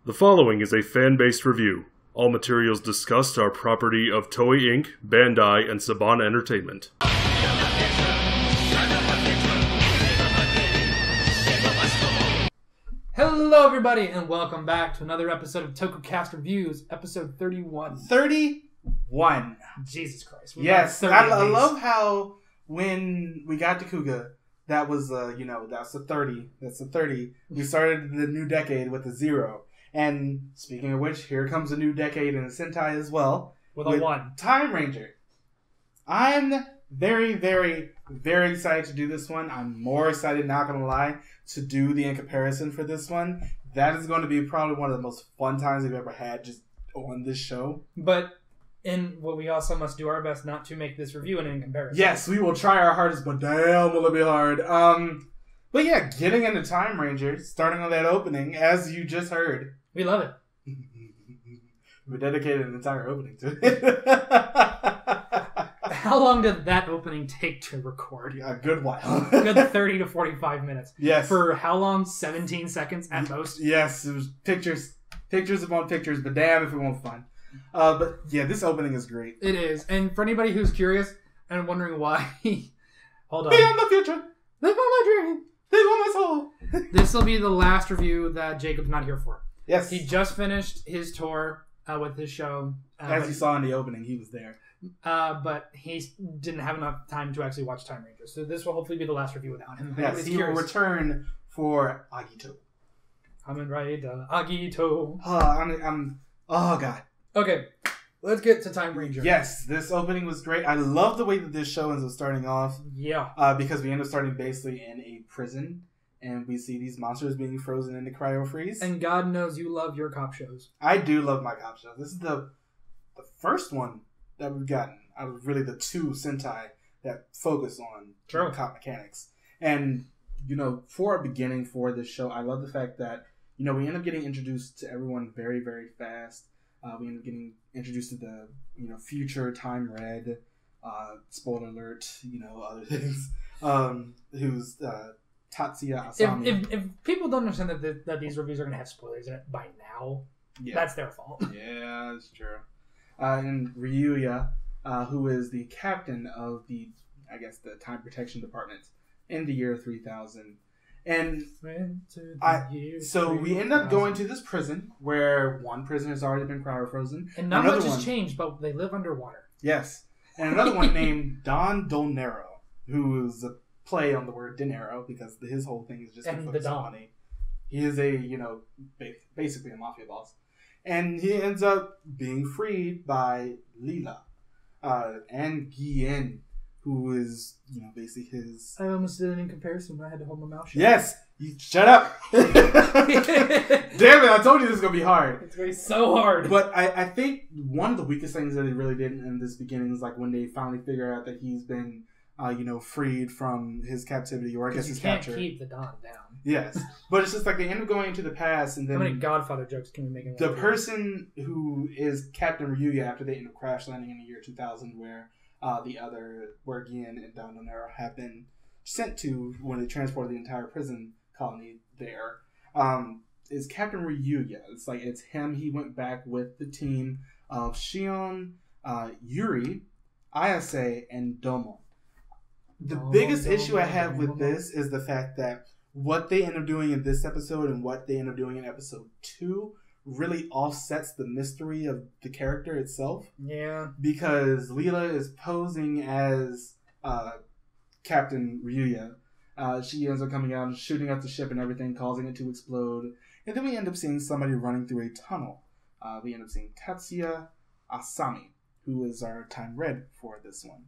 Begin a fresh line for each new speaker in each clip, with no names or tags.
The following is a fan-based review. All materials discussed are property of Toei Inc., Bandai, and Saban Entertainment.
Hello everybody, and welcome back to another episode of Tokucast Reviews, episode 31.
31.
Jesus Christ.
Yes, I love how when we got to Kuga, that was, that's the 30. That's the 30. We started the new decade with a 0. And speaking of which, here comes a new decade in the Sentai as well.
With a 1.
Timeranger. I'm very, very, very excited to do this one. I'm more excited, not going to lie, to do the in comparison for this one. That is going to be probably one of the most fun times we've ever had just on this show.
But we also must do our best not to make this review an in comparison.
Yes, we will try our hardest, but damn, will it be hard. But yeah, getting into Timeranger, starting on that opening, as you just heard.
We love it.
We dedicated an entire opening to it.
How long did that opening take to record?
A good while.
Good 30 to 45 minutes.
Yes.
For how long? 17 seconds at most?
Yes, it was pictures upon pictures, but damn if it won't fun. But yeah, this opening is great.
It is. And for anybody who's curious and wondering why... Hold on.
Beyond the future.
Live on my dream.
Live on my soul.
This will be the last review that Jacob's not here for.
Yes.
He just finished his tour with his show.
As you saw in the opening, he was there.
But he didn't have enough time to actually watch Timeranger. So this will hopefully be the last review without him.
Yes, he will return for Agito.
Kamen Rider Agito.
Oh, God.
Okay, let's get to Timeranger.
Yes, this opening was great. I love the way that this show ends up starting off.
Yeah.
Because we end up starting basically in a prison. And we see these monsters being frozen into cryo-freeze.
And God knows you love your cop shows.
I do love my cop shows. This is the first one that we've gotten out of really the two Sentai that focus on cop mechanics. And, for a beginning for this show, I love the fact that, we end up getting introduced to everyone very, very fast. We end up getting introduced to the, future Time Red, spoiler alert, other things, who's... Tatsuya Asami.
If people don't understand that these reviews are going to have spoilers in it by now, that's their fault.
Yeah, that's true. And Ryuya, who is the captain of the Time Protection Department in the year 3000. And so we end up going to this prison where one prisoner has already been cryo-frozen.
And not much has changed, but they live underwater.
Yes. And another one named Don Donero, who is a play on the word dinero because his whole thing is just to focus on money. He is basically a mafia boss. And he ends up being freed by Lila and Guillen, who is, basically his...
I almost did it in comparison, but I had to hold my mouth shut.
Yes! Shut up! Damn it, I told you this is going to be hard.
It's going to be so hard.
But I think one of the weakest things that he really did in this beginning is like when they finally figure out that he's been... freed from his captivity, or I guess his capture.
You can't keep the Don down.
Yes. But it's just like they end up going into the past, and then...
How many Godfather jokes can we make?
The person who is Captain Ryuya after they end up crash landing in the year 2000, where where Gien and Don Donero have been sent to when they transported the entire prison colony there, is Captain Ryuya. It's him. He went back with the team of Shion, Yuri, Ayase, and Domo. The biggest issue I have with this is the fact that what they end up doing in this episode and what they end up doing in episode 2 really offsets the mystery of the character itself.
Yeah.
Because Lila is posing as Captain Ryuya. She ends up coming out and shooting at the ship and everything, causing it to explode. And then we end up seeing somebody running through a tunnel. We end up seeing Tatsuya Asami, who is our Time Red for this one.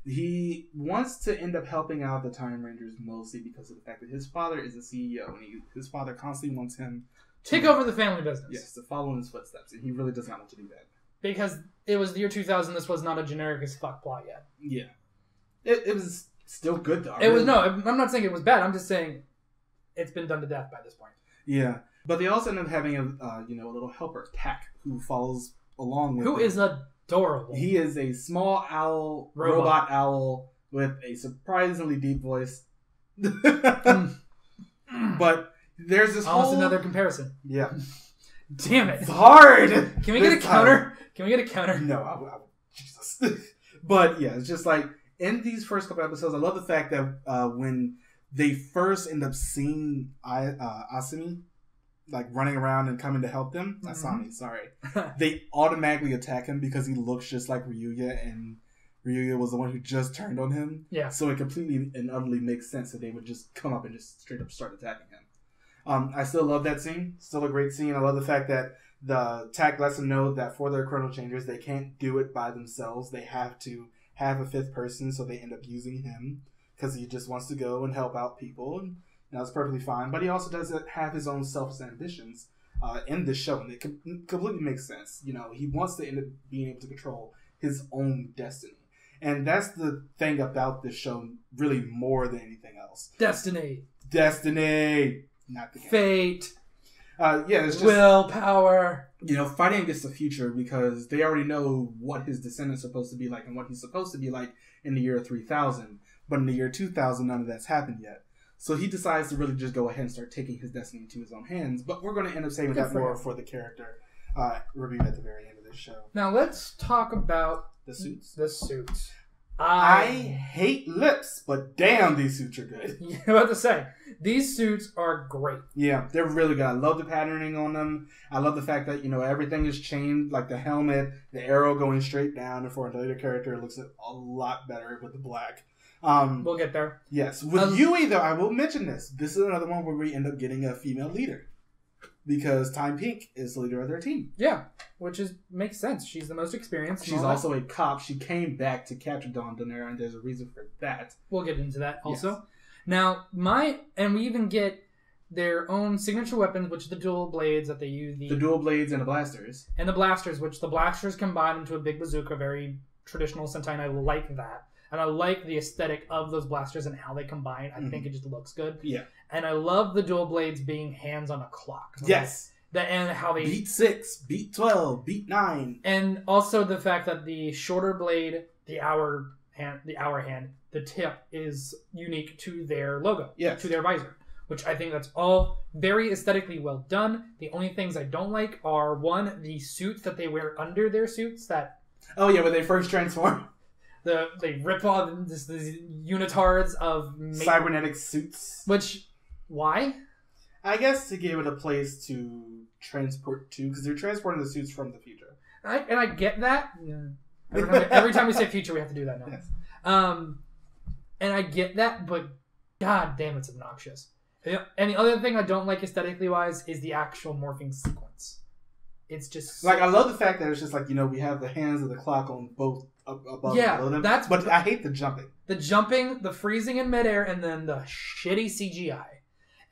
He wants to end up helping out the Time Rangers mostly because of the fact that his father is a CEO, and his father constantly wants him to
take over the family business.
Yes, to follow in his footsteps, and he really does not want to do that.
Because it was the year 2000, this was not a generic as fuck plot yet.
Yeah. It was still good, though.
I'm not saying it was bad, I'm just saying it's been done to death by this point.
Yeah. But they also end up having a little helper, Tak, who follows along with
Who is adorable.
He is a small owl, robot owl with a surprisingly deep voice. But there's this
almost another comparison.
Yeah.
Damn it.
It's hard.
Can we get a counter? Can we get a counter?
No, Jesus. But yeah, it's just like in these first couple episodes, I love the fact that when they first end up seeing Asami like running around and coming to help them, Asami, sorry, they automatically attack him because he looks just like Ryuya, and Ryuya was the one who just turned on him. Yeah. So it completely and utterly makes sense that they would just come up and just straight up start attacking him. I still love that scene. Still a great scene. I love the fact that the tech lets them know that for their chrono changers, they can't do it by themselves. They have to have a fifth person, so they end up using him because he just wants to go and help out people, and that's perfectly fine. But he also does have his own selfish ambitions in this show, and it completely makes sense. You know, he wants to end up being able to control his own destiny. And that's the thing about this show, really more than anything else.
Destiny.
Not the game.
Fate.
Yeah, it's just
willpower.
You know, fighting against the future because they already know what his descendants are supposed to be like and what he's supposed to be like in the year 3000. But in the year 2000, none of that's happened yet. So he decides to really just go ahead and start taking his destiny into his own hands. But we're going to end up saving that more for the character review at the very end of this show.
Now let's talk about
the suits.
I
hate lips, but damn, these suits are good.
Yeah, I'm about to say, these suits are great.
Yeah, they're really good. I love the patterning on them. I love the fact that, you know, everything is chained, like the helmet, the arrow going straight down, and for a later character, it looks a lot better with the black.
We'll get there.
Yes. With Yui, though, I will mention this. This is another one where we end up getting a female leader. Because Time Pink is the leader of their team.
Yeah, which makes sense. She's the most experienced.
She's also a cop. She came back to capture Dawn Donera, and there's a reason for that.
We'll get into that also.
Yes.
Now, we even get their own signature weapons, which are the dual blades that they use.
The dual blades and the blasters.
And the blasters, which the blasters combine into a big bazooka, very traditional Sentai, and I like that. And I like the aesthetic of those blasters and how they combine. I think it just looks good.
Yeah.
And I love the dual blades being hands on a clock.
Yes.
And how they...
Beat 6, beat 12, beat 9.
And also the fact that the shorter blade, the hour hand, the tip is unique to their logo.
Yes.
To their visor. Which I think that's all very aesthetically well done. The only things I don't like are, one, the suits that they wear under their suits that...
Oh yeah, when they first transform.
They rip off these unitards of...
cybernetic suits.
Which... Why?
I guess to give it a place to transport to, because they're transporting the suits from the future.
And I get that. Yeah. Every time we say future, we have to do that now.
Yes.
And I get that, but god damn, it's obnoxious. And the other thing I don't like aesthetically wise is the actual morphing sequence. It's just...
Like, I love the fact that it's just like, you know, we have the hands of the clock on both above and below them. But I hate the jumping. The jumping,
the freezing in midair, and then the shitty CGI.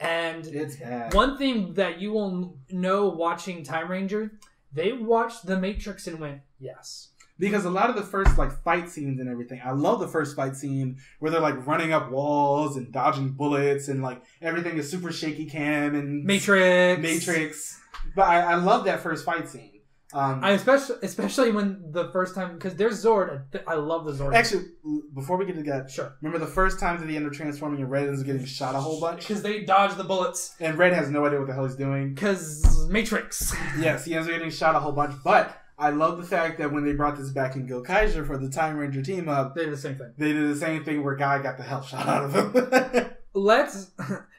And
it's bad.
One thing that you will know watching Time Ranger, they watched The Matrix and went, yes.
Because a lot of the first like fight scenes and everything, I love the first fight scene where they're like running up walls and dodging bullets and like everything is super shaky cam and Matrix. But I love that first fight scene.
I especially when the first time, because there's Zord. I love the Zord.
Actually, before we get to that,
sure.
Remember the first time that they end up transforming and Red ends up getting shot a whole bunch?
Because they dodge the bullets.
And Red has no idea what the hell he's doing.
Because Matrix.
Yes, he ends up getting shot a whole bunch. But I love the fact that when they brought this back in Go Kaiser for the Time Ranger team up,
they did the same thing.
They did the same thing where Guy got the hell shot out of him.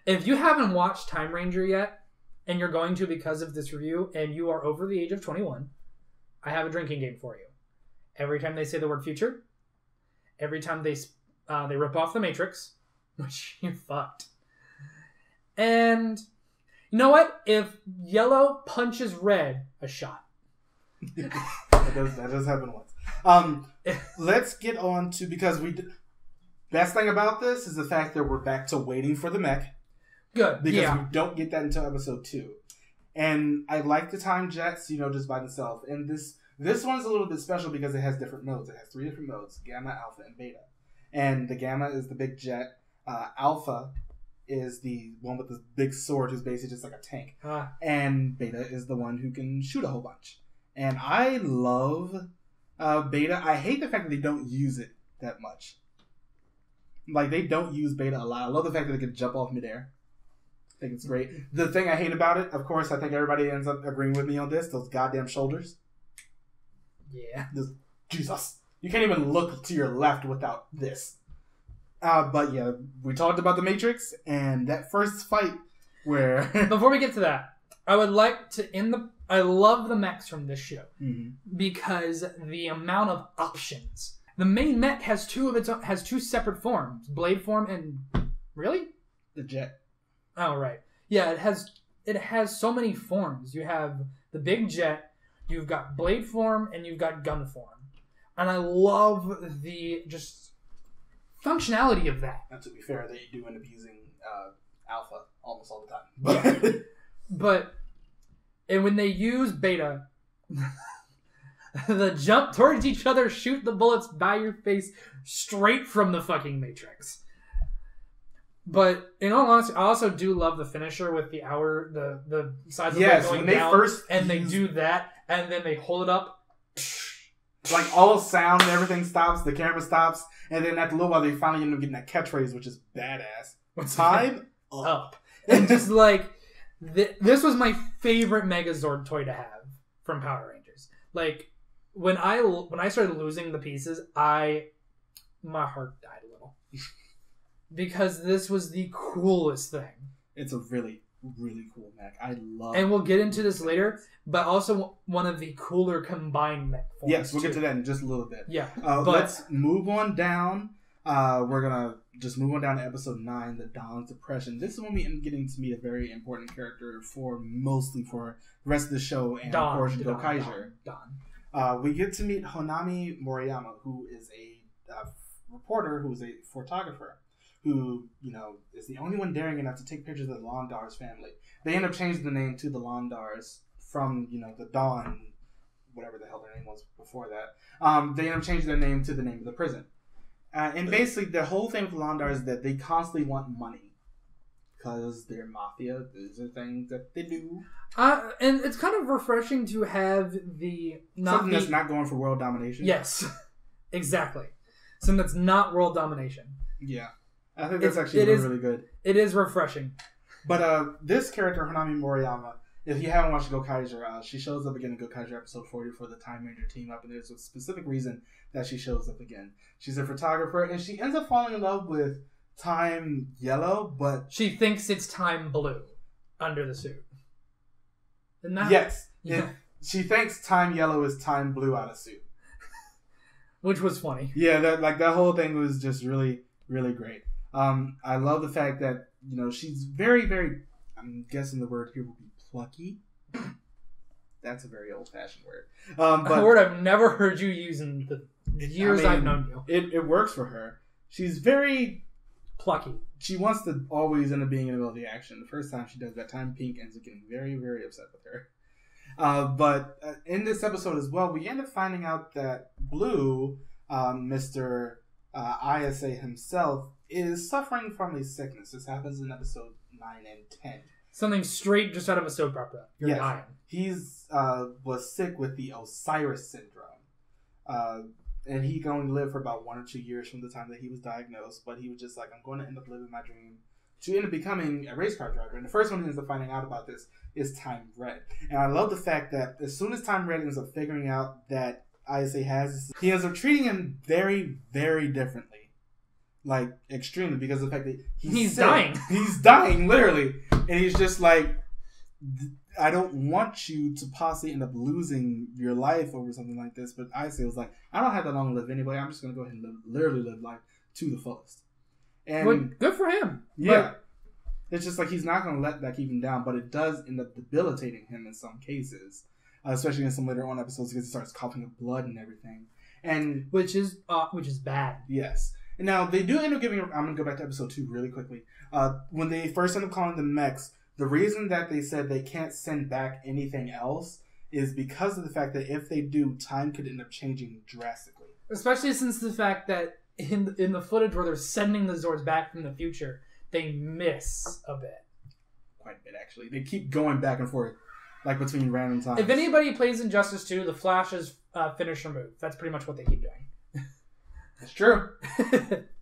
If you haven't watched Time Ranger yet, and you're going to because of this review, and you are over the age of 21, I have a drinking game for you. Every time they say the word future, every time they rip off the Matrix, which you fucked. And you know what? If yellow punches red, a shot.
that does happen once. Let's get on to, because best thing about this is the fact that we're back to waiting for the mech.
Good.
Because we don't get that until episode 2. And I like the time jets, you know, just by themselves. And this one's a little bit special because it has different modes. It has 3 different modes: Gamma, Alpha, and Beta. And the Gamma is the big jet. Alpha is the one with the big sword, who's basically just like a tank. And Beta is the one who can shoot a whole bunch. And I love Beta. I hate the fact that they don't use it that much. Like, they don't use Beta a lot. I love the fact that they can jump off midair. I think it's great. The thing I hate about it, of course, I think everybody ends up agreeing with me on this, those goddamn shoulders.
Yeah.
Jesus. You can't even look to your left without this. But yeah, we talked about the Matrix, and that first fight where...
Before we get to that, I would like to I love the mechs from this show because the amount of options. The main mech has two separate forms, blade form and really
the jet.
Oh right, yeah. It has so many forms. You have the big jet, you've got blade form, and you've got gun form, and I love the just functionality of that.
And to be fair, they do end up using alpha almost all the time. But
and when they use beta, the jump towards each other, shoot the bullets by your face straight from the fucking Matrix. But in all honesty, I also do love the finisher with the hour, the size of it going down, they do that, and then they hold it up.
Like all sound and everything stops, the camera stops, and then after a little while they finally end up getting that catchphrase, which is badass. Time up.
And just like, this was my favorite Megazord toy to have from Power Rangers. Like, when I started losing the pieces, my heart died a little. Because this was the coolest thing.
It's a really, really cool mech. I love
it. And we'll get into this later, but also one of the cooler combined mech forms.
Yes, we'll get to that in just a little bit.
Yeah.
Let's move on down. We're going to just move on down to episode 9, The Dawn's Depression. This is when we end up getting to meet a very important character mostly for the rest of the show and of course Gokaiger. We get to meet Honami Moriyama, who is a reporter, who's a photographer, who, is the only one daring enough to take pictures of the Londars family. They end up changing the name to the Londars from, the Dawn, whatever the hell their name was before that. They end up changing their name to the name of the prison. And basically, the whole thing with Londars is that they constantly want money. Because they're mafia. These are things that they do.
And it's kind of refreshing to have
something that's not going for world domination.
Yes. Exactly. Something that's not world domination.
Yeah. I think that's actually really good.
It is refreshing.
But this character, Hanami Moriyama, if you haven't watched Gokaiger, she shows up again in Gokaiger episode 40 for the Time Ranger team up, and there's a specific reason that she shows up again. She's a photographer, and she ends up falling in love with Time Yellow, but...
She thinks it's Time Blue under the suit. Isn't that...
Yes. Yeah. She thinks Time Yellow is Time Blue out of suit.
Which was funny.
Yeah, that whole thing was just really, really great. I love the fact that, she's very, very, I'm guessing the word here will be plucky. That's a very old-fashioned word. But
a word I've never heard you use in the years I've known you.
It works for her. She's very...
plucky.
She wants to always end up being in the middle of the action. The first time she does that, Time Pink ends up getting very, very upset with her. But in this episode as well, we end up finding out that Blue, Mr. ISA himself, is suffering from a sickness. This happens in episode 9 and 10.
Something straight just out of a soap opera. You're dying.
He's was sick with the Osiris syndrome. And he can only live for about 1 or 2 years from the time that he was diagnosed. But he was just like, I'm going to end up living my dream to end up becoming a race car driver. And the first one he ends up finding out about this is Time Red. And I love the fact that as soon as Time Red ends up figuring out that ISA has this, he ends up treating him very, very differently. Like, extremely, because of the fact that he's
dying.
He's dying, literally. And he's just like, I don't want you to possibly end up losing your life over something like this. But ISA was like, I don't have that long to live anyway. I'm just going to go ahead and literally live life to the fullest. And
well, good for him.
Yeah. But it's just like he's not going to let that keep him down, but it does end up debilitating him in some cases. Especially in some later on episodes because he starts coughing up blood and everything. And
which is bad.
Yes. And now they do end up giving. I'm going to go back to episode 2 really quickly. When they first end up calling them mechs, the reason that they said they can't send back anything else is because of the fact that if they do, time could end up changing drastically.
Especially since the fact that in the footage where they're sending the Zords back from the future, they miss a bit.
Quite a bit, actually. They keep going back and forth, like between random times.
If anybody plays Injustice 2, the Flash's finisher move. That's pretty much what they keep doing.
It's true.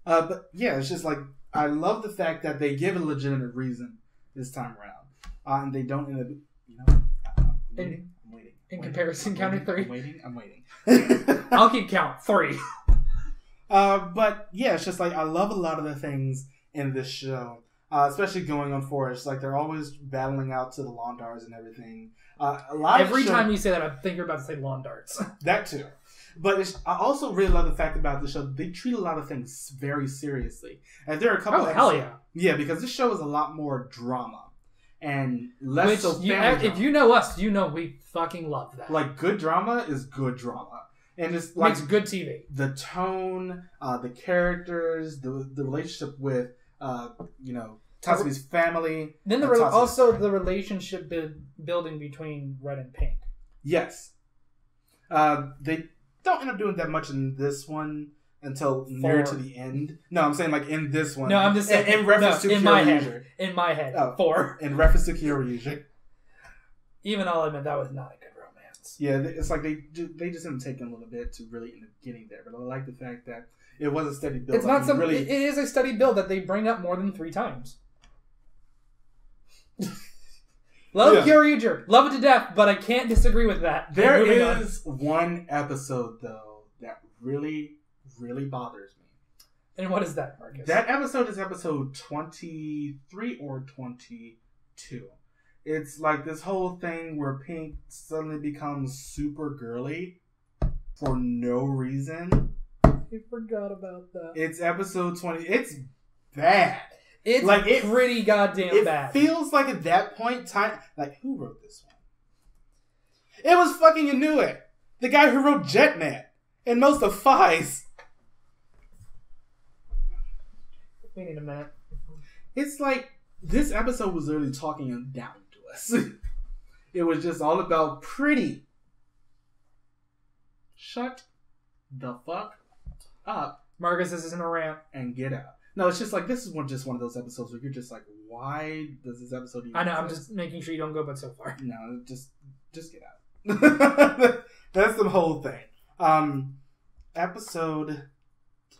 But yeah, it's just like, I love the fact that they give a legitimate reason. this time around. And they don't end up, I'm waiting.
In comparison, counting 3.
I'm waiting.
I'll keep count. 3.
But yeah, it's just like I love a lot of the things in this show, especially going on 4. It's like they're always battling out to the lawn darts and everything.
Every time you say that, I think you're about to say lawn darts.
That too. But I also really love the fact about the show, they treat a lot of things very seriously. And there are a couple of
hell yeah.
Yeah, because this show is a lot more drama. And less so family drama.
If you know us, you know we fucking love that.
Like, good drama is good drama. And it's like...
Makes good TV.
The tone, the characters, the relationship with, Tatsumi's family.
Then the relationship building between Red and Pink.
Yes. They don't end up doing that much in this one until near to the end. No, I'm saying like in this one.
No, I'm just saying
in reference to Kyoryuger.
In my head. 4.
In reference to Kyoryuger.
Even I'll admit that was not a good romance.
Yeah, it's like they just didn't take a little bit to really end up getting there. But I like the fact that it was a steady build.
It's not something. It is a steady build that they bring up more than 3 times. Love Kyoryuger. Love it to death, but I can't disagree with that.
There is one episode, though, that really, really bothers me.
And what is that, Marcus?
That episode is episode 23 or 22. It's like this whole thing where Pink suddenly becomes super girly for no reason.
I forgot about that.
It's episode 20. It's bad.
It's like pretty goddamn bad.
It feels like at that point time, like, who wrote this one? It was fucking Inoue, the guy who wrote Jetman and most of Fies.
We need a minute.
It's like this episode was literally talking down to us. It was just all about pretty. Shut the fuck up,
Marcus. This isn't a rant,
and get out. No, it's just like, this is just one of those episodes where you're just like, why does this episode even
I know,
exist?
I'm just making sure you don't go but so far.
No, just get out. That's the whole thing. Episode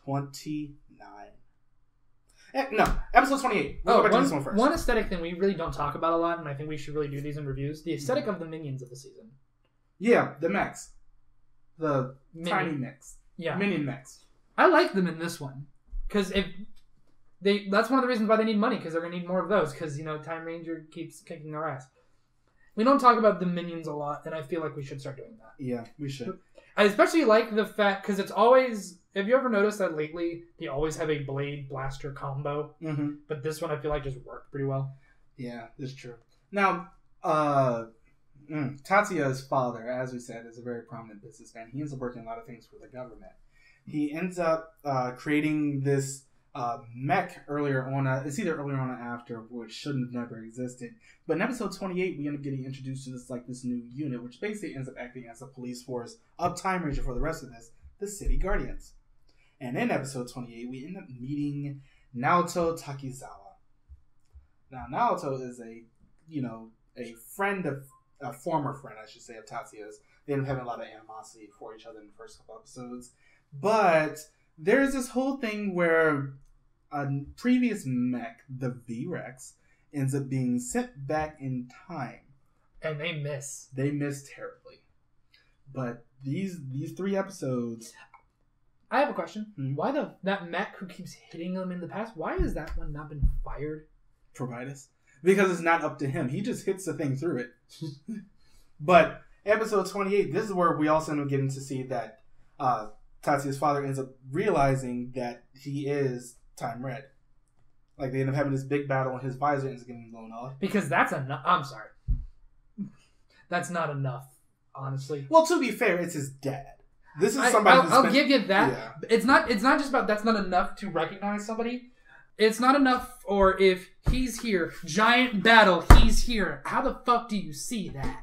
29. No, episode 28. We'll go back to this one first.
One aesthetic thing we really don't talk about a lot, and I think we should really do these in reviews, the aesthetic of the minions of the season.
Yeah, the mechs. The tiny mechs.
Yeah.
Minion mechs.
I like them in this one. Because that's one of the reasons why they need money, because they're going to need more of those, because, Time Ranger keeps kicking their ass. We don't talk about the minions a lot, and I feel like we should start doing that.
Yeah, we should.
I especially like the fact, because it's always... Have you ever noticed that lately, they always have a blade blaster combo?
Mm-hmm.
But this one I feel like just worked pretty well.
Yeah, that's true. Now, Tatsuya's father, as we said, is a very prominent businessman. He ends up working a lot of things for the government. He ends up creating this mech earlier on. It's either earlier on or after, which shouldn't have never existed. But in episode 28, we end up getting introduced to this new unit, which basically ends up acting as a police force of Time Ranger for the rest of this, the City Guardians. And in episode 28, we end up meeting Naoto Takizawa. Now, Naoto is a former friend, I should say, of Tatsuya's. They end up having a lot of animosity for each other in the first couple episodes. But there's this whole thing where a previous mech, the V-Rex, ends up being sent back in time.
And they miss.
They miss terribly. But these 3 episodes...
I have a question.
Mm-hmm.
Why that mech who keeps hitting them in the past, why has that one not been fired?
Providus? Because it's not up to him. He just hits the thing through it. But episode 28, this is where we also end up getting to see that Tatsuya's father ends up realizing that he is Time Red. Like, they end up having this big battle and his visor ends up getting blown off.
Because that's enough. I'm sorry. That's not enough, honestly.
Well, to be fair, it's his dad. This is somebody
I'll give you that.
Yeah.
It's not just about that's not enough to recognize somebody. It's not enough, or if he's here, giant battle, he's here. How the fuck do you see that?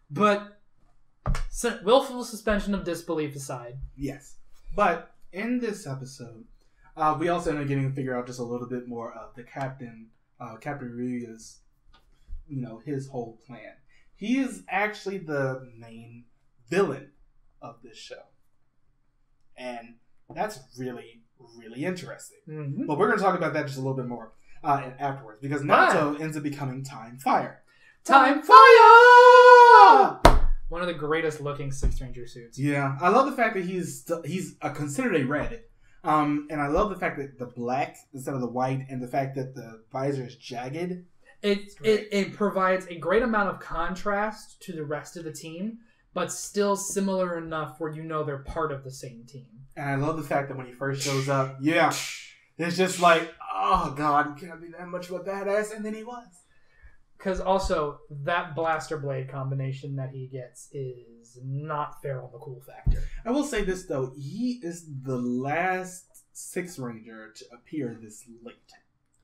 But willful suspension of disbelief aside.
Yes. But in this episode, we also end up getting to figure out just a little bit more of the Captain Ryuya's, his whole plan. He is actually the main villain of this show. And that's really, really interesting.
Mm-hmm.
But we're going to talk about that just a little bit more. and afterwards, because Naruto ends up becoming Time Fire.
Time Fire! One of the greatest looking Sixth Ranger suits.
Yeah, I love the fact that he's considered a red. And I love the fact that the black instead of the white, and the fact that the visor is jagged.
It provides a great amount of contrast to the rest of the team, but still similar enough where you know they're part of the same team.
And I love the fact that when he first shows up, it's just like, oh god, you can't be that much of a badass, and then he was.
Because also, that blaster blade combination that he gets is not fair on the cool factor.
I will say this, though. He is the last Sixth Ranger to appear this late.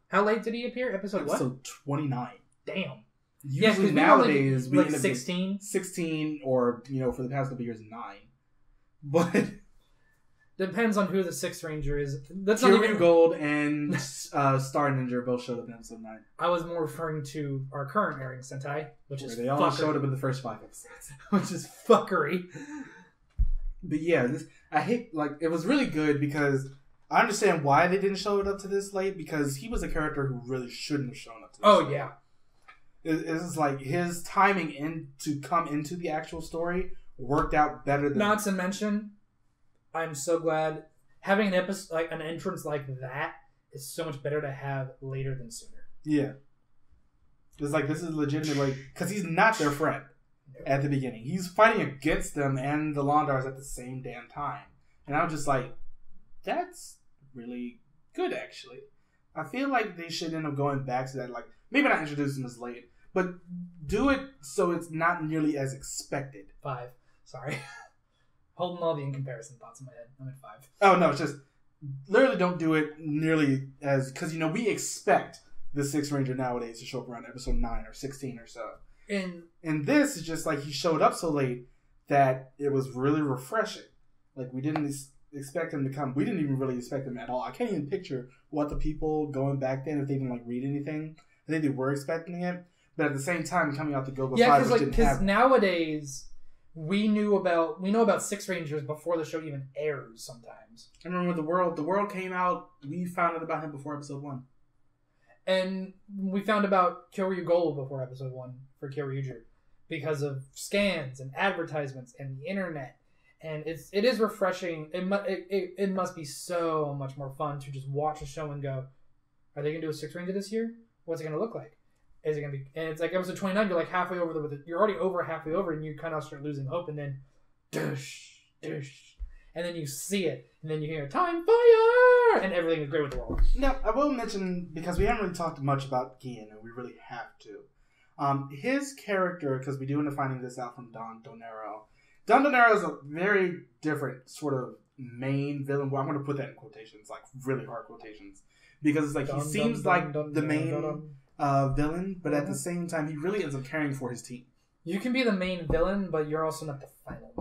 How late did he appear? Episode
29.
Damn.
Usually nowadays, we
like
end up
16?
16, or, for the past couple years, 9. But...
Depends on who the Sixth Ranger is. That's
Kiryu
not even...
Gold and Star Ninja both showed up in episode 9.
I was more referring to our current airing Sentai, which is
they all showed up in the first 5 episodes.
Which is fuckery.
But yeah, I hate, it was really good because I understand why they didn't show it up to this late, because he was a character who really shouldn't have shown up to this late.
Yeah.
It's like his timing to come into the actual story worked out better than...
Not to mention... I'm so glad having an episode, like an entrance like that, is so much better to have later than sooner.
Yeah, it's like this is legitimate, because he's not their friend at the beginning. He's fighting against them and the Londars at the same damn time, and I was just like, that's really good. Actually, I feel like they should end up going back to that. Like maybe not introduce him as late, but do it so it's not nearly as expected.
5. Sorry. Holding all the in-comparison thoughts in my head. I'm at 5.
Oh, no, it's just... Literally don't do it nearly as... Because, we expect the Sixth Ranger nowadays to show up around episode 9 or 16 or so. And this is just like he showed up so late that it was really refreshing. Like, we didn't expect him to come. We didn't even really expect him at all. I can't even picture what the people going back then, if they didn't, read anything. I think they were expecting it. But at the same time, coming out the Go-Go 5,
because nowadays... We know about Six Rangers before the show even airs sometimes.
I remember the world came out, we found out about him before episode 1.
And we found about Kiryu Gold before episode 1 for Kyoryuger because of scans and advertisements and the internet. And it is refreshing. It must be so much more fun to just watch a show and go, are they going to do a Six Ranger this year? What's it going to look like? Is it gonna be? And it's like episode 29. You're like halfway over you're already halfway over, and you kind of start losing hope. And then, dush, and then you see it, and then you hear "Time Fire," and everything is great with the world.
Now, I will mention, because we haven't really talked much about Gien, and we really have to. His character, because we do end up finding this out from Don Donero. Don Donero is a very different sort of main villain. Well, I'm going to put that in quotations, like really hard quotations, because it's like he seems like the main. Villain, but at the same time, he really ends up caring for his team.
You can be the main villain, but you're also not the final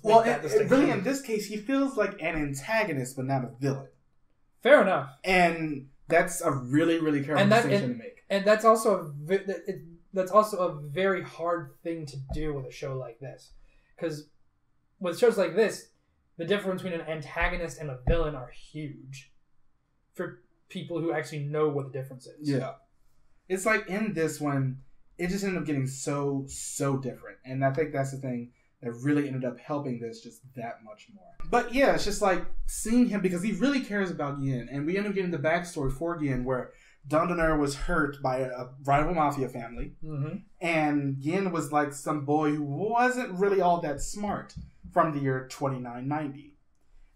villain.
Really, in this case, he feels like an antagonist, but not a villain.
Fair enough.
And that's a really, really careful distinction to make.
And that's also a very hard thing to do with a show like this, because with shows like this, the difference between an antagonist and a villain are huge. For people who actually know what the difference is.
Yeah. It's like in this one, it just ended up getting so different. And I think that's the thing that really ended up helping this just that much more. But yeah, it's just like seeing him, because he really cares about Gien. And we end up getting the backstory for Gien, where Don Donero was hurt by a rival mafia family. Mm-hmm. And Gien was like some boy who wasn't really all that smart from the year 2990.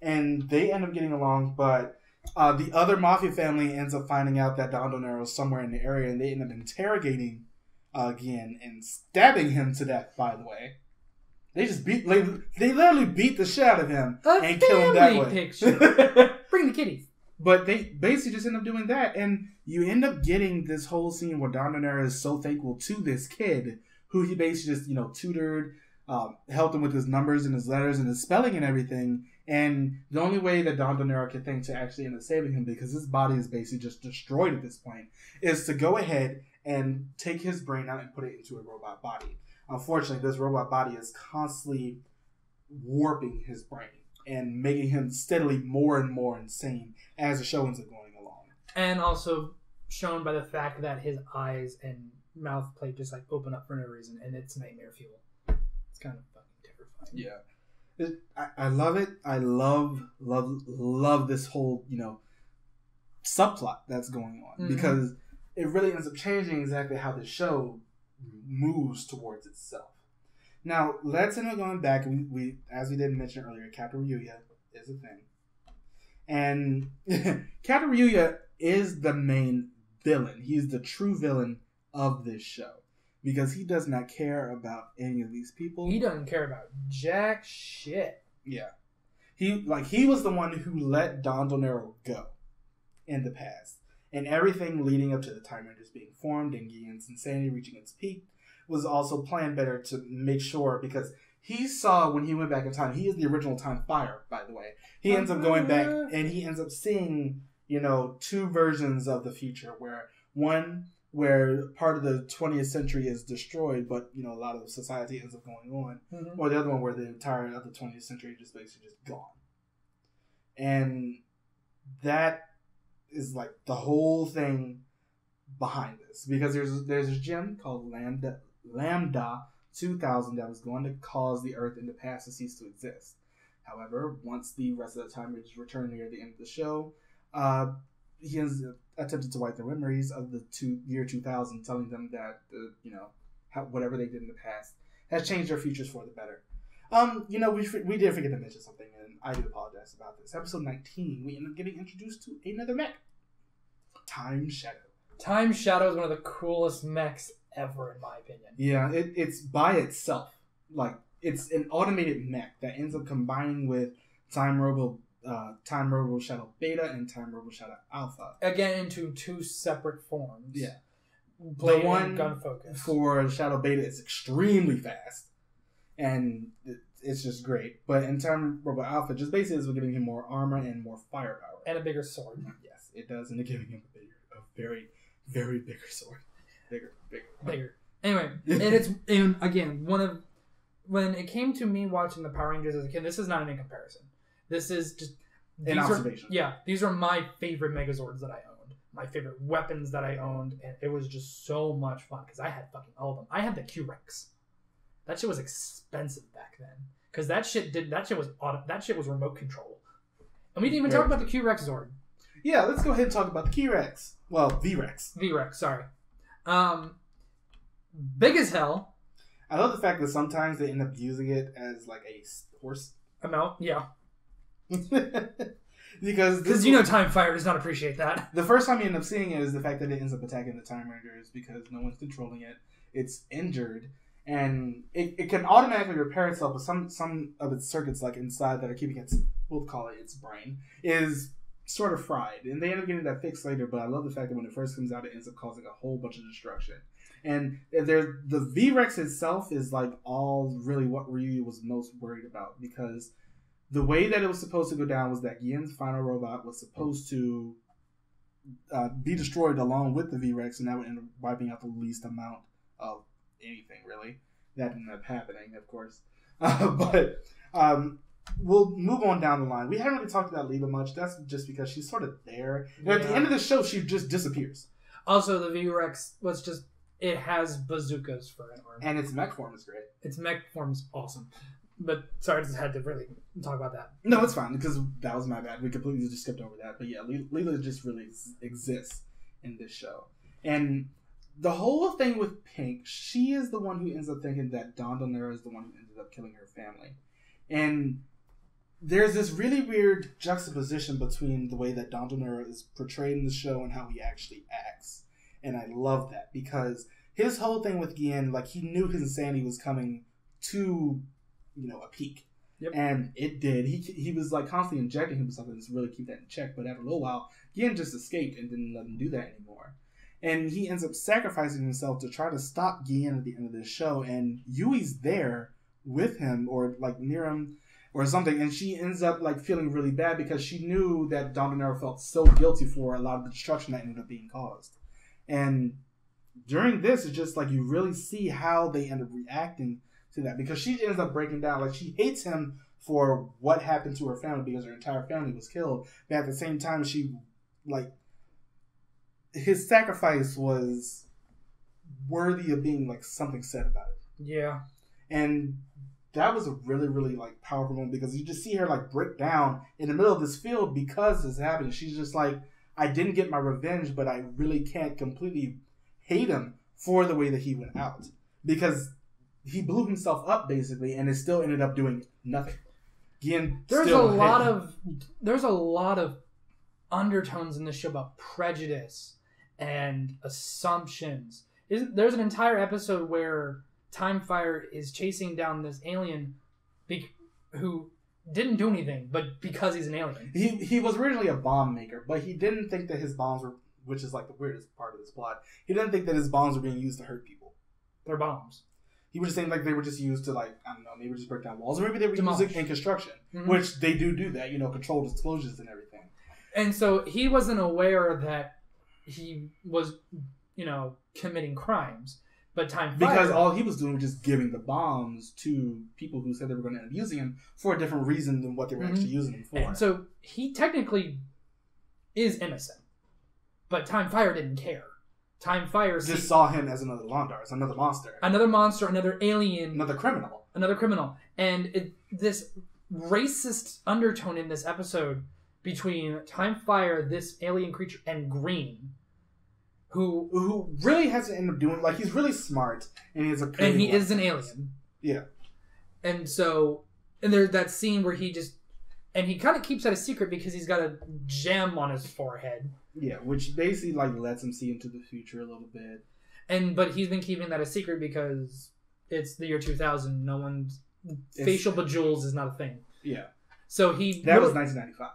And they end up getting along, but... the other mafia family ends up finding out that Don Donero is somewhere in the area, and they end up interrogating Gien and stabbing him to death, by the way. They literally beat the shit out of him and kill him that way.
Picture. Bring the kitties.
But they basically just end up doing that, and you end up getting this whole scene where Don Donero is so thankful to this kid, who he basically just, tutored, helped him with his numbers and his letters and his spelling and everything. And the only way that Don Donero can think to actually end up saving him, because his body is basically just destroyed at this point, is to go ahead and take his brain out and put it into a robot body. Unfortunately, this robot body is constantly warping his brain and making him steadily more and more insane as the show ends up going along.
And also shown by the fact that his eyes and mouth plate just like open up for no reason, and it's nightmare fuel. It's kind of fucking terrifying.
Yeah, I love it. I love this whole subplot that's going on because it really ends up changing exactly how the show moves towards itself. Now let's end up going back. We as we did mention earlier, Captain Ryuya is a thing, and Captain Ryuya is the main villain. He's the true villain of this show because he does not care about any of these people.
He doesn't care about jack shit.
Yeah, he was the one who let Don Donero go in the past, and everything leading up to the Time Rangers being formed and Gien's insanity reaching its peak was also planned better to make sure, because he saw when he went back in time, he is the original Time Fire, by the way. He ends up going back and he ends up seeing, two versions of the future, where part of the 20th century is destroyed, but a lot of society ends up going on, or the other one where the entire of the 20th century just basically just gone. And that is like the whole thing behind this, because there's a gem called Lambda 2000 that was going to cause the Earth in the past to cease to exist. However, once the rest of the Time Rangers return near the end of the show, he has attempted to wipe their memories of the year 2000, telling them that whatever they did in the past has changed their futures for the better. We did forget to mention something, and I do apologize about this. Episode 19, we end up getting introduced to another mech, Time Shadow.
Time Shadow is one of the coolest mechs ever, in my opinion.
Yeah, it's by itself. Like, it's an automated mech that ends up combining with Time Robo Shadow Beta and Time Robo Shadow Alpha.
Again, into two separate forms.
Yeah.
Blade
the one
and gun focus.
For Shadow Beta is extremely fast, and it's just great. But in Time Robo Alpha, just basically is giving him more armor and more firepower.
And a bigger sword.
Yes, it does, and it's giving him a very, very bigger sword. Bigger.
Anyway, again, when it came to me watching the Power Rangers as a kid, this is not any comparison. This is just
an observation.
These are my favorite Megazords that I owned, my favorite weapons that I owned, and it was just so much fun because I had fucking all of them. I had the Q-Rex. That shit was expensive back then because that shit was remote control, and we didn't even talk about the Q-Rex Zord.
Yeah, let's go ahead and talk about the Q-Rex. Well, V-Rex.
V-Rex, sorry. Big as hell.
I love the fact that sometimes they end up using it as like a horse.
Yeah.
Because
Time Fire does not appreciate that.
The first time you end up seeing it is the fact that it ends up attacking the Time Rangers because no one's controlling it. It's injured, and it can automatically repair itself, but some of its circuits, like inside that are keeping we'll call it its brain, is sort of fried, and they end up getting that fixed later. But I love the fact that when it first comes out, it ends up causing a whole bunch of destruction. And the V-Rex itself is like all really what Ryu was most worried about, because the way that it was supposed to go down was that Gien's final robot was supposed to be destroyed along with the V-Rex, and that would end up wiping out the least amount of anything, really. That ended up happening, of course. But we'll move on down the line. We haven't really talked about Leva much. That's just because she's sort of there. And at the end of the show, she just disappears.
Also, the V-Rex was just... It has bazookas for an arm.
And its mech form is great.
Its mech form is awesome. But, sorry, I just had to really talk about that.
No, it's fine, because that was my bad. We completely just skipped over that. But yeah, Leela just really exists in this show. And the whole thing with Pink, she is the one who ends up thinking that Don Donera is the one who ended up killing her family. And there's this really weird juxtaposition between the way that Don Donera is portrayed in the show and how he actually acts. And I love that, because his whole thing with Gien, like, he knew his insanity was coming to, a peak.
Yep.
And it did. He was, like, constantly injecting himself to really keep that in check. But after a little while, Gien just escaped and didn't let him do that anymore. And he ends up sacrificing himself to try to stop Gien at the end of this show. And Yui's there with him, or, like, near him, or something. And she ends up, like, feeling really bad because she knew that Don Donero felt so guilty for a lot of the destruction that ended up being caused. And during this, it's just like you really see how they end up reacting to that, because she ends up breaking down. Like, she hates him for what happened to her family because her entire family was killed. But at the same time, she, like, his sacrifice was worthy of being like something said about it.
Yeah.
And that was a really, really like powerful moment because you just see her like break down in the middle of this field because this happened. She's just like, I didn't get my revenge, but I really can't completely hate him for the way that he went out because he blew himself up basically, and it still ended up doing nothing. Again,
there's a lot of undertones in this show about prejudice and assumptions. There's an entire episode where Timefire is chasing down this alien who didn't do anything, but because he's an alien.
He was originally a bomb maker, but he didn't think that his bombs were, which is like the weirdest part of this plot, he didn't think that his bombs were being used to hurt people.
They're bombs. He
was just saying like they were just used to like, I don't know, maybe just break down walls, or maybe they were
demolish.
used in construction, which they do that, controlled explosions and everything.
And so he wasn't aware that he was, committing crimes. But
because all he was doing was just giving the bombs to people who said they were going to end up using him for a different reason than what they were actually using them for.
And so he technically is innocent, but Timefire didn't care. Timefire
just saw him as another Londars, another monster,
another alien,
another criminal,
and this racist undertone in this episode between Timefire, this alien creature, and Green. Who
really has to end up doing, like, he's really smart, and he
is an alien.
Yeah.
And so, and there's that scene where he kind of keeps that a secret because he's got a gem on his forehead.
Yeah, which basically, like, lets him see into the future a little bit.
But he's been keeping that a secret because it's the year 2000. Facial bejewels is not a thing.
Yeah.
So
that was 1995.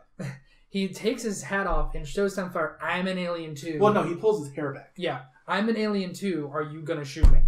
He takes his hat off and shows Timefire, I'm an alien too.
Well, no, he pulls his hair back.
Yeah. I'm an alien too. Are you going to shoot me?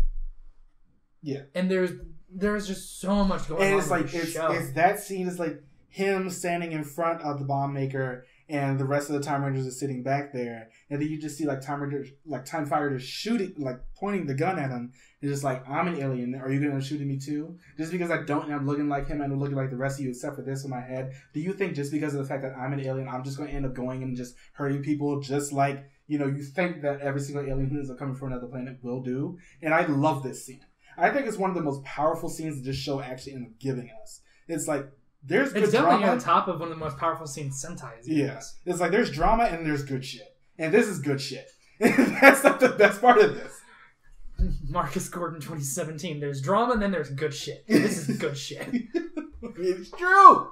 Yeah.
And there's just so much going on.
And it's like, it's that scene is like him standing in front of the bomb maker and the rest of the Time Rangers are sitting back there. And then you just see like Timefire just shooting, like pointing the gun at him. It's just like, I'm an alien. Are you going to shoot at me too? Just because I don't, and I'm looking like him and I'm looking like the rest of you except for this in my head. Do you think just because of the fact that I'm an alien, I'm just going to end up going and just hurting people just like, you think that every single alien who is coming from another planet will do? And I love this scene. I think it's one of the most powerful scenes that this show actually ended up giving us. It's like, there's good drama.
It's definitely on top of one of the most powerful scenes Sentai has.
Yeah. It's like, there's drama and there's good shit. And this is good shit. And that's not the best part of this.
Marcus Gordon 2017. There's drama and then there's good shit. This is good shit.
It's true!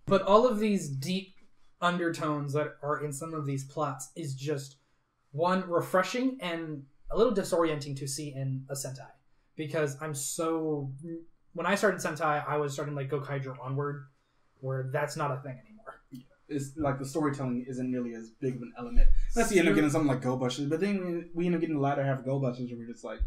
But all of these deep undertones that are in some of these plots is just, one, refreshing and a little disorienting to see in a Sentai. Because when I started Sentai, I was starting like Gokaiger onward, where that's not a thing anymore.
Yeah. It's like the storytelling isn't nearly as big of an element. Unless you end up getting something like Go Busters, but then we end up getting the latter half of Go Busters where we're just like...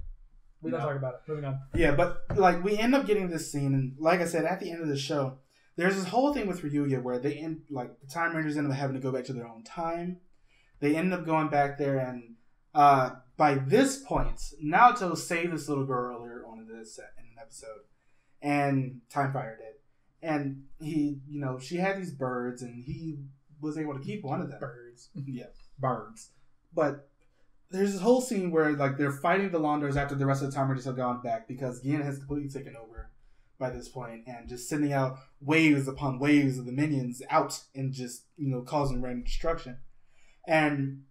We don't talk about it. Moving on.
Yeah, but like we end up getting this scene, and like I said, at the end of the show, there's this whole thing with Ryuya where they end, like the Time Rangers end up having to go back to their own time. They end up going back there, and by this point, Naoto saved this little girl earlier on in an episode, and Timefire did. And he, she had these birds, and he was able to keep one of them.
Birds.
Yeah, birds. But there's this whole scene where like they're fighting the Londars after the rest of the Time Rangers have gone back because Gien has completely taken over by this point and just sending out waves upon waves of the minions out and just, causing random destruction. And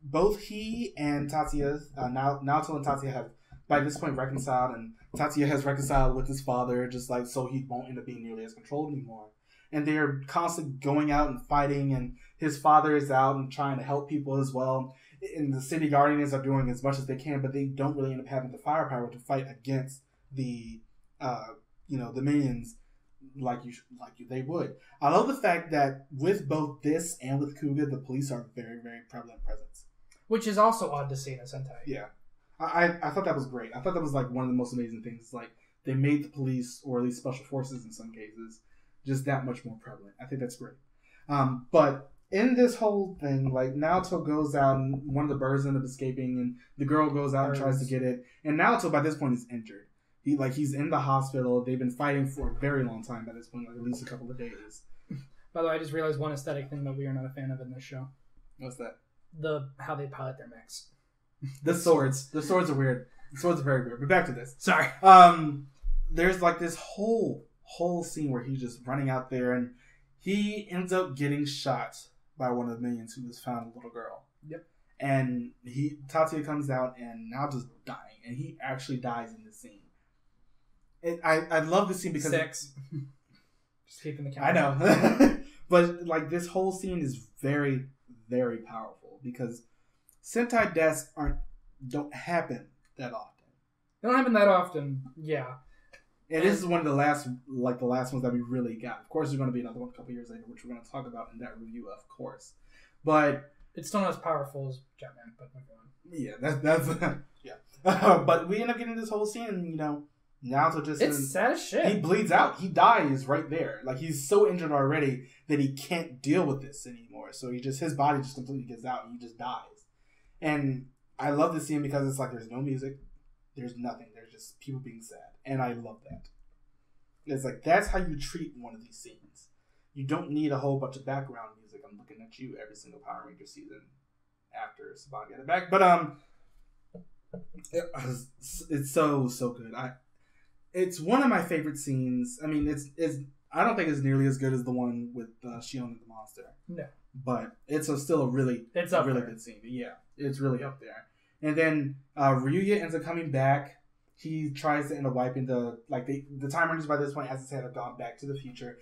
both he and Tatsuya, Naoto and Tatsuya have by this point reconciled, and Tatsuya has reconciled with his father just like so he won't end up being nearly as controlled anymore. And they're constantly going out and fighting, and his father is out and trying to help people as well. And the City Guardians are doing as much as they can, but they don't really end up having the firepower to fight against the, the minions like they would. I love the fact that with both this and with Kuga, the police are very, very prevalent presence.
Which is also odd to see in a Sentai.
Yeah. I thought that was great. I thought that was like one of the most amazing things. Like they made the police, or at least special forces in some cases, just that much more prevalent. I think that's great. But in this whole thing, like Naoto goes out and one of the birds ends up escaping, and the girl goes out and tries to get it. And Naoto by this point is injured. He's in the hospital. They've been fighting for a very long time by this point, like at least a couple of days.
By the way, I just realized one aesthetic thing that we are not a fan of in this show.
What's that?
how they pilot their mechs.
The swords are weird. The swords are very weird. But back to this.
Sorry.
There's like this whole scene where he's just running out there and he ends up getting shot by one of the minions who has found a little girl.
Yep.
And Tatsuya comes out and now just dying, and he actually dies in this scene. I love this scene because
6. Just keeping the count.
I know, but like this whole scene is very, very powerful because Sentai deaths don't happen that often.
They don't happen that often, yeah.
And this is one of the last ones that we really got. Of course, there's going to be another one a couple years later, which we're going to talk about in that review, of course. But
it's still not as powerful as Jetman, but moving on.
Yeah, that's yeah. But we end up getting this whole scene, and Naoto just
it's sad as shit.
He bleeds out. He dies right there. Like he's so injured already that he can't deal with this anymore. So his body just completely gives out, and he just dies. And I love this scene because it's like there's no music, there's nothing. There's just people being sad, and I love that. It's like that's how you treat one of these scenes. You don't need a whole bunch of background music. I'm looking at you every single Power Ranger season after Saban got it back. But it's so good. It's one of my favorite scenes. I mean, it's I don't think it's nearly as good as the one with Shion and the monster.
No,
but it's still a really good scene. Yeah, it's really up there. And then Ryuya ends up coming back. He tries to end up wiping the Time Rangers by this point, as I said, have gone back to the future.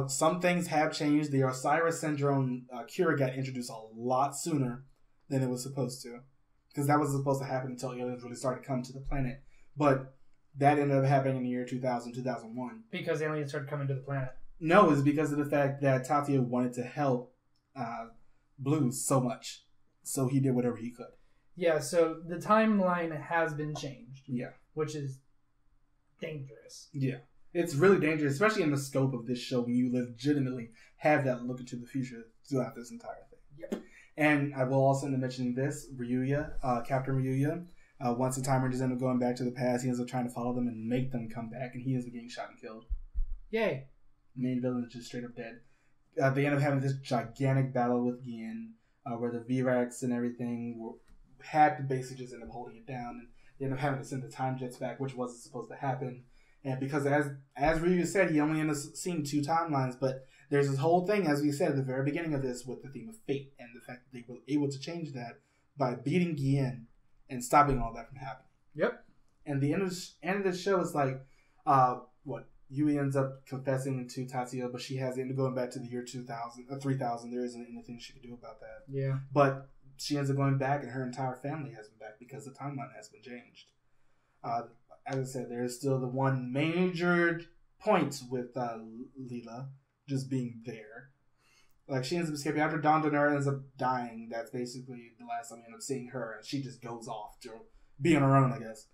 Some things have changed. The Osiris Syndrome cure got introduced a lot sooner than it was supposed to, because that wasn't supposed to happen until aliens really started coming to the planet. But that ended up happening in the year 2000, 2001.
Because aliens started coming to the planet.
No, it's because of the fact that Tatsuya wanted to help Blue so much, so he did whatever he could.
Yeah, so the timeline has been changed.
Yeah.
Which is dangerous.
Yeah. It's really dangerous, especially in the scope of this show when you legitimately have that look into the future throughout this entire thing.
Yep.
And I will also end up mentioning this, Ryuya, Captain Ryuya, once the Time Rangers end up going back to the past, he ends up trying to follow them and make them come back, and he ends up getting shot and killed.
Yay.
Main villain is just straight up dead. They end up having this gigantic battle with Gien, where the V-Rex and everything had to basically just end up holding it down, and they end up having to send the time jets back, which wasn't supposed to happen. And because as Ryu said, he only ended up seeing 2 timelines, but there's this whole thing, as we said at the very beginning of this, with the theme of fate, and the fact that they were able to change that by beating Gien and stopping all that from happening.
Yep.
And the end of the show is like, Yui ends up confessing to Tatsuya, but she has to end up going back to the year 3000. There isn't anything she could do about that.
Yeah.
But she ends up going back, and her entire family has been back because the timeline has been changed. As I said, there is still the one major point with Leela just being there. Like, she ends up escaping. After Don Donera ends up dying, that's basically the last time we end up seeing her, and she just goes off to be on her own, I guess.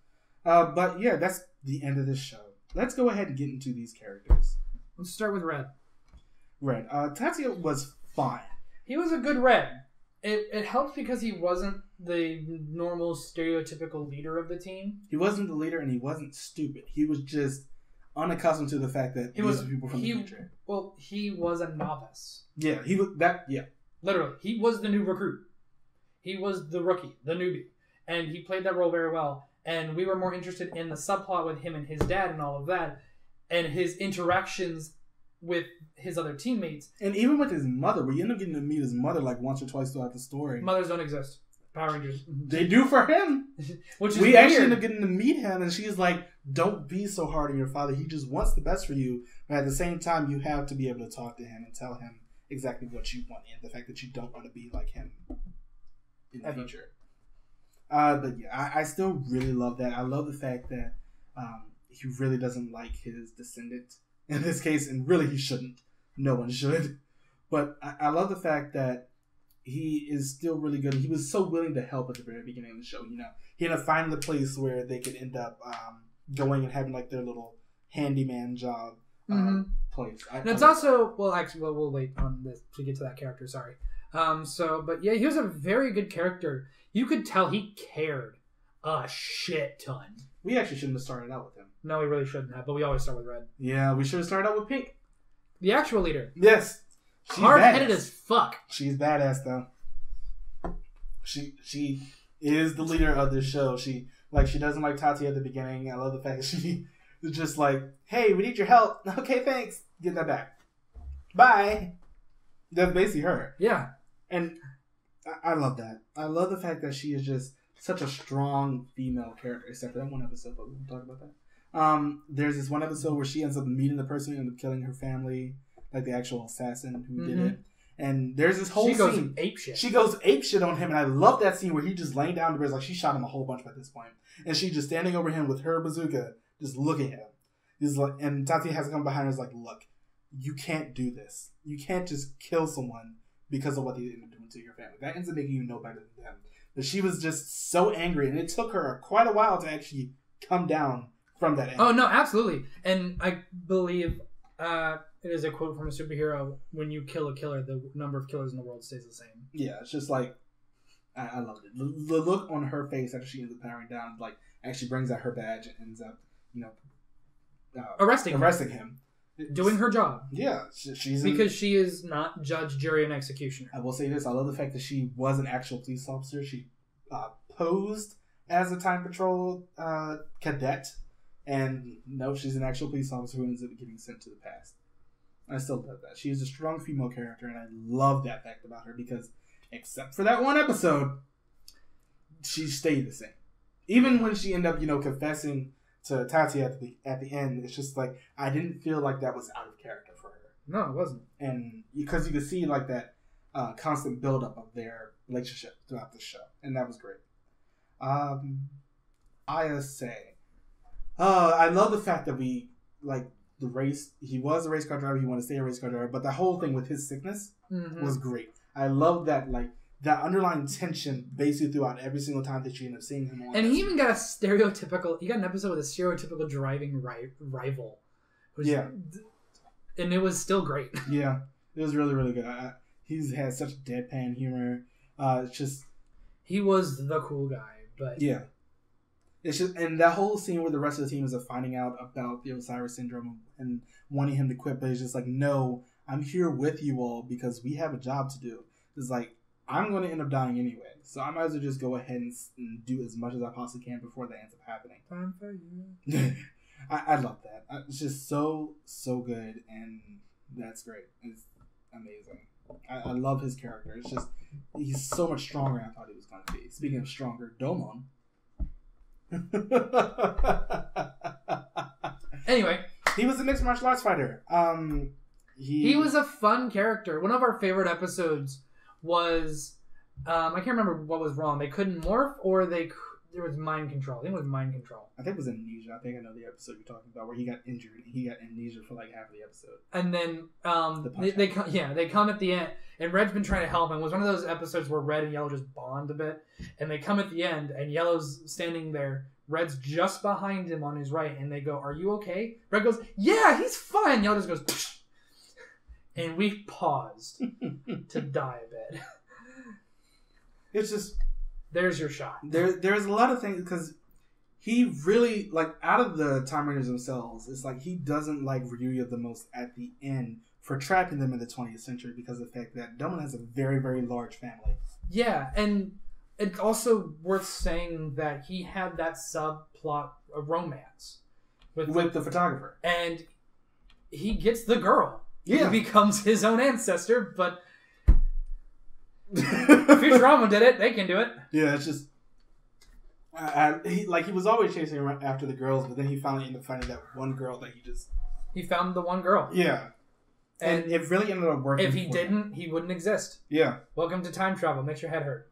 But yeah, that's the end of this show. Let's go ahead and get into these characters.
Let's start with Red.
Red. Tatsuya was fine.
He was a good Red. It helped because he wasn't the normal stereotypical leader of the team.
He wasn't the leader, and he wasn't stupid. He was just unaccustomed to the fact that these were people from the future.
Well, he was a novice.
Yeah, he was that. Yeah,
literally, he was the new recruit. He was the rookie, the newbie, and he played that role very well. And we were more interested in the subplot with him and his dad and all of that, and his interactions with his other teammates.
And even with his mother, we end up getting to meet his mother like once or twice throughout the story.
Mothers don't exist. Power Rangers.
They do for him.
Which is
we
weird.
Actually end up getting to meet him, and she's like, don't be so hard on your father. He just wants the best for you. But at the same time, you have to be able to talk to him and tell him exactly what you want, and the fact that you don't want to be like him in the future. But yeah, I still really love that. I love the fact that he really doesn't like his descendant in this case, and really he shouldn't. No one should. But I love the fact that he is still really good. He was so willing to help at the very beginning of the show. He ended up finding the place where they could end up going and having like their little handyman job place.
And it's also we'll wait on this to get to that character. Sorry. But yeah, he was a very good character. You could tell he cared a shit ton.
We actually shouldn't have started out with him.
No, we really shouldn't have, but we always start with Red.
Yeah, we should have started out with Pink.
The actual leader.
Yes.
Hard-headed as fuck.
She's badass, though. She is the leader of this show. She doesn't like Tati at the beginning. I love the fact that she is just like, hey, we need your help. Okay, thanks. Get that back. Bye. That's basically her.
Yeah.
And I love that. I love the fact that she is just such a strong female character, except for that one episode, but we'll talk about that. There's this one episode where she ends up meeting the person who ended up killing her family, like the actual assassin who did it. And there's this whole scene. She goes apeshit on him, and I love that scene where he just laying down the bed, like she shot him a whole bunch by this point, and she just standing over him with her bazooka, just looking at him. He's like, and Tati has to come behind her, and is like, look, you can't do this. You can't just kill someone because of what they ended up doing to your family. That ends up making you no better than them. But she was just so angry, and it took her quite a while to actually come down from that anger.
Oh, no, absolutely. And I believe it is a quote from a superhero, when you kill a killer, the number of killers in the world stays the same.
Yeah, it's just like, I loved it. The look on her face after she ends up powering down, like, actually brings out her badge and ends up,
arresting him. Doing her job.
Yeah.
Because she is not judge, jury, and executioner.
I will say this. I love the fact that she was an actual police officer. She posed as a Time Patrol cadet. And no, she's an actual police officer who ends up getting sent to the past. I still love that. She is a strong female character, and I love that fact about her because, except for that one episode, she stayed the same. Even when she ended up, confessing to Tati at the end, it's just like, I didn't feel like that was out of character for her.
No, it wasn't.
And because you could see like that constant buildup of their relationship throughout the show, and that was great. I say, I love the fact that we like the race. He was a race car driver. He wanted to stay a race car driver, but the whole thing with his sickness was great. I love that that underlying tension basically throughout every single time that you end up seeing him on.
And he even got an episode with a stereotypical driving rival.
Yeah.
And it was still great.
Yeah. It was really, really good. He's had such deadpan humor. It's just...
He was the cool guy, but...
Yeah. It's just... And that whole scene where the rest of the team is finding out about the Osiris syndrome and wanting him to quit, but he's just like, no, I'm here with you all because we have a job to do. It's like, I'm going to end up dying anyway, so I might as well just go ahead and do as much as I possibly can before that ends up happening.
Time for you.
I love that. It's just so good, and that's great. It's amazing. I love his character. It's just, he's so much stronger than I thought he was going to be. Speaking of stronger, Domon.
Anyway.
He was a mixed martial arts fighter.
He was a fun character. One of our favorite episodes was, I can't remember what was wrong. They couldn't morph, or there was mind control. I think it was mind control.
I think it was amnesia. I think I know the episode you're talking about where he got injured. He got amnesia for like half of the episode.
And then they come at the end, and Red's been trying to help him. It was one of those episodes where Red and Yellow just bond a bit, and they come at the end, and Yellow's standing there. Red's just behind him on his right, and they go, "Are you okay?" Red goes, "Yeah, he's fine." Yellow just goes, psh, and we paused to die a bit.
It's just...
There's your shot.
There's a lot of things, because he really, like, out of the Time Raiders themselves, it's like he doesn't like Ryuya the most at the end for trapping them in the 20th century because of the fact that Domon has a very, very large family.
Yeah, and it's also worth saying that he had that subplot of romance
with the photographer.
And he gets the girl.
Yeah.
He becomes his own ancestor, but Futurama did it. They can do it.
Yeah, it's just... he was always chasing after the girls, but then he finally ended up finding that one girl that
he found the one girl.
Yeah. And it really ended up working.
If he didn't, he wouldn't exist.
Yeah.
Welcome to time travel. Makes your head hurt.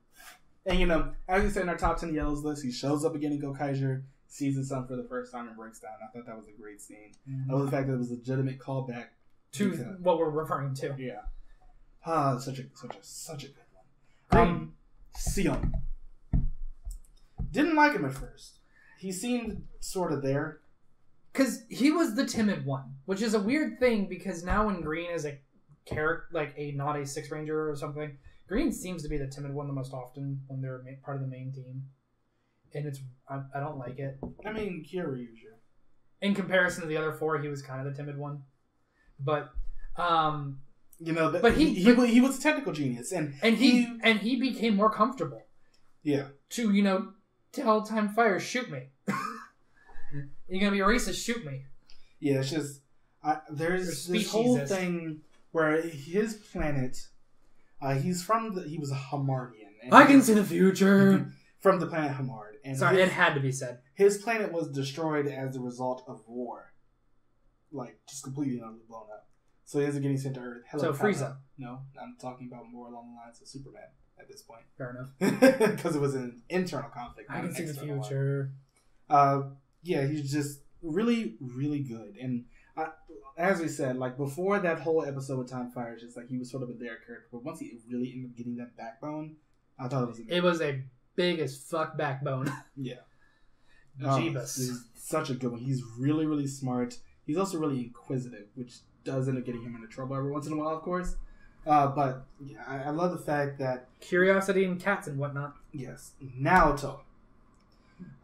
And, as you said in our top 10 Yellows list, he shows up again in Gokaiger, sees his son for the first time, and breaks down. I thought that was a great scene. I love the fact that it was a legitimate callback
to what we're referring to.
Yeah. Such a good one. Sion. Didn't like him at first. He seemed sort of there.
Because he was the timid one, which is a weird thing because now when Green is a character, like not a Six Ranger or something, Green seems to be the timid one the most often when they're part of the main team. And I don't like it.
I mean, Kyoryuger.
In comparison to the other four, he was kind of the timid one. But,
but he was a technical genius. And
he became more comfortable.
Yeah.
To, tell Time Fire, shoot me. You're going to be a racist, shoot me.
Yeah, it's just... there's this whole thing where his planet... he was a Hamardian.
I can see the future!
From the planet Hamard. And
Sorry, it had to be said.
His planet was destroyed as a result of war. Just completely blown up. So he isn't getting sent to Earth.
So Frieza.
No, I'm talking about more along the lines of Superman at this point.
Fair enough.
Because it was an internal conflict.
I can see the future.
Yeah, he's just really, really good. And as we said, before that whole episode with Time Fire, it's just he was sort of a there character. But once he really ended up getting that backbone, I thought it was amazing.
It was a big as fuck backbone.
Yeah.
Jeebus.
He's such a good one. He's really, really smart. He's also really inquisitive, which does end up getting him into trouble every once in a while, of course. But yeah, I love the fact that...
Curiosity and cats and whatnot.
Yes. Naoto.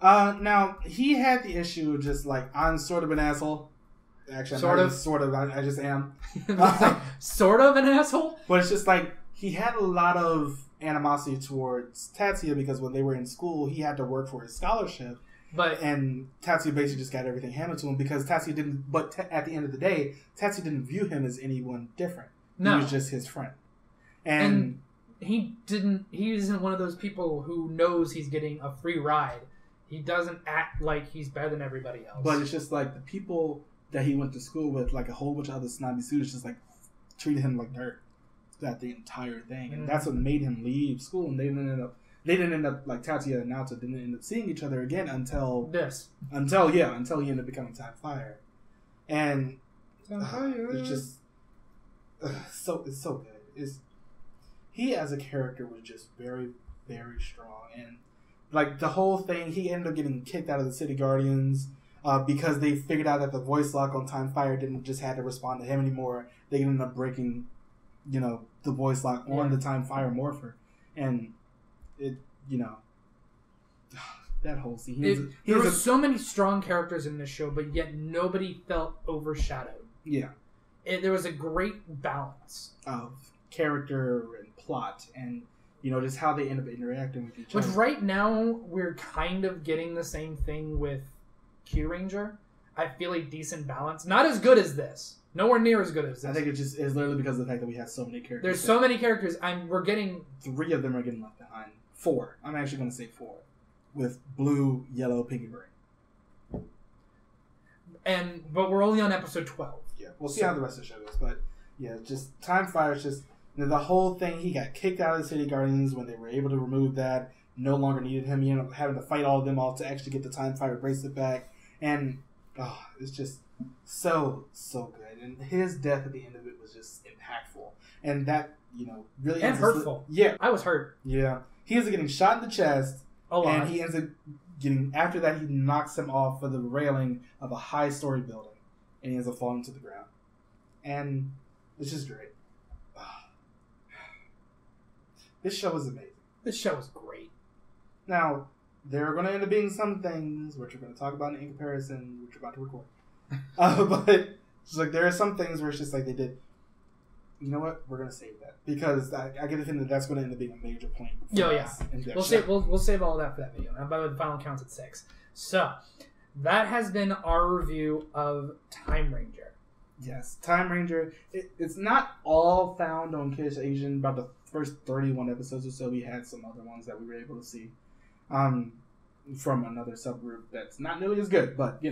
Now, he had the issue of just I'm sort of an asshole. Actually, I just am.
Sort of an asshole?
But it's just he had a lot of animosity towards Tatsuya because when they were in school, he had to work for his scholarship. And Tatsuya basically just got everything handed to him because Tatsuya didn't... But at the end of the day, Tatsuya didn't view him as anyone different. No. He was just his friend. And he isn't one of those people who knows he's getting a free ride. He doesn't act like he's better than everybody else. But it's just the people that he went to school with, a whole bunch of other snobby students, just treated him like dirt throughout the entire thing. And that's what made him leave school. And they didn't end up Tatsuya and Naoto didn't end up seeing each other again until he ended up becoming Time Fire. And it's just it's so good. He as a character was just very, very strong. And the whole thing, he ended up getting kicked out of the City Guardians because they figured out that the voice lock on Time Fire didn't just have to respond to him anymore. They ended up breaking, the voice lock on the Time Fire morpher. And it, that whole scene.
There were so many strong characters in this show, but yet nobody felt overshadowed. Yeah. There was a great balance
of character and plot and, just how they end up interacting with each other.
Which right now, we're kind of getting the same thing with Q Ranger. I feel a decent balance. Not as good as this. Nowhere near as good as this.
I think it's literally because of the fact that we have so many characters.
There's so many characters. We're getting...
3 of them are getting left behind. 4. I'm actually going to say 4. With blue, yellow, pink, and green.
But we're only on episode 12.
Yeah, we'll see how the rest of the show goes. But yeah, just Time Fire is just... The whole thing, he got kicked out of the City Guardians when they were able to remove that. No longer needed him. He ended up having to fight all of them all to actually get the Time Fire bracelet back. And it's just so good. And his death at the end of it was just impactful. And that, really...
And hurtful.
Yeah.
I was hurt.
Yeah. He ends up getting shot in the chest. And he ends up getting... After that, he knocks him off of the railing of a high-story building. And he ends up falling to the ground. And it's just great. This show is amazing.
This show is great.
Now, there are going to end up being some things which we're going to talk about in comparison, which we're about to record. But it's there are some things where it's just they did. You know what? We're going to save that because I get the feeling that's going to end up being a major point.
We'll save all that for that video. And by the way, the final count's at 6. So that has been our review of Time Ranger.
Yes, Time Ranger. It's not all found on Kish Asian. About the first 31 episodes or so, we had some other ones that we were able to see from another subgroup that's not nearly as good, but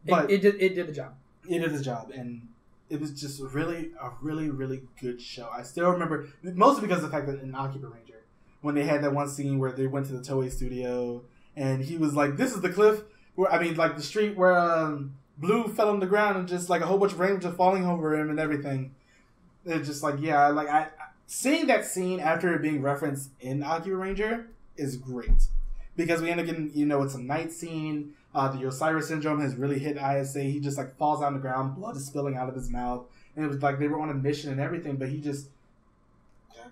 But
it did the job.
It did the job, and it was just a really, really good show. I still remember, mostly because of the fact that in Akiba Ranger, when they had that one scene where they went to the Toei studio, and he was like, "This is the cliff where the street where Blue fell on the ground, and just a whole bunch of rain just falling over him and everything." It's just I seeing that scene after it being referenced in Akiba Ranger is great because we end up getting it's a night scene. The Osiris syndrome has really hit ISA. He just falls on the ground, blood is spilling out of his mouth, and it was they were on a mission and everything, but it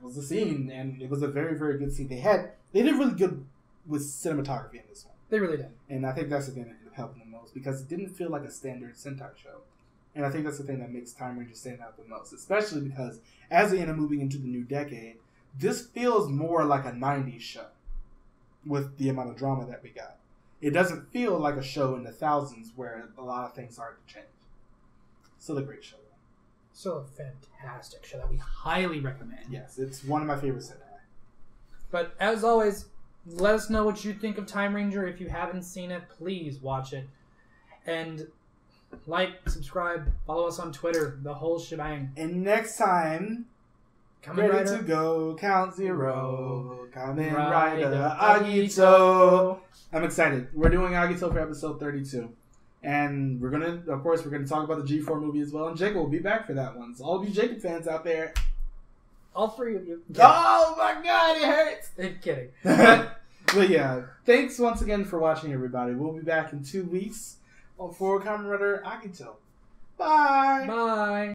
was a scene, and it was a very, very good scene. They did really good with cinematography in this one.
They really did,
and I think that's the thing that ended up helping the most because it didn't feel like a standard Sentai show, and I think that's the thing that makes Time Ranger stand out the most, especially because as they end up moving into the new decade, this feels more like a '90s show. with the amount of drama that we got. It doesn't feel like a show in the thousands where a lot of things are to change. Still a great show.
So a fantastic show that we highly recommend.
Yes, it's one of my favorite Sentai.
But as always, let us know what you think of Time Ranger. If you haven't seen it, please watch it. And like, subscribe, follow us on Twitter, the whole shebang.
And next time,
Kamen
ready
Rider
to go, count zero. Kamen
Rider
Rider
Agito.
Agito. I'm excited. We're doing Agito for episode 32. And we're gonna talk about the G4 movie as well. And Jacob will be back for that one. So all of you Jacob fans out there,
all three of you.
oh my God, it hurts.
Kidding.
But yeah, thanks once again for watching, everybody. We'll be back in 2 weeks for Kamen Rider Agito. Bye.
Bye.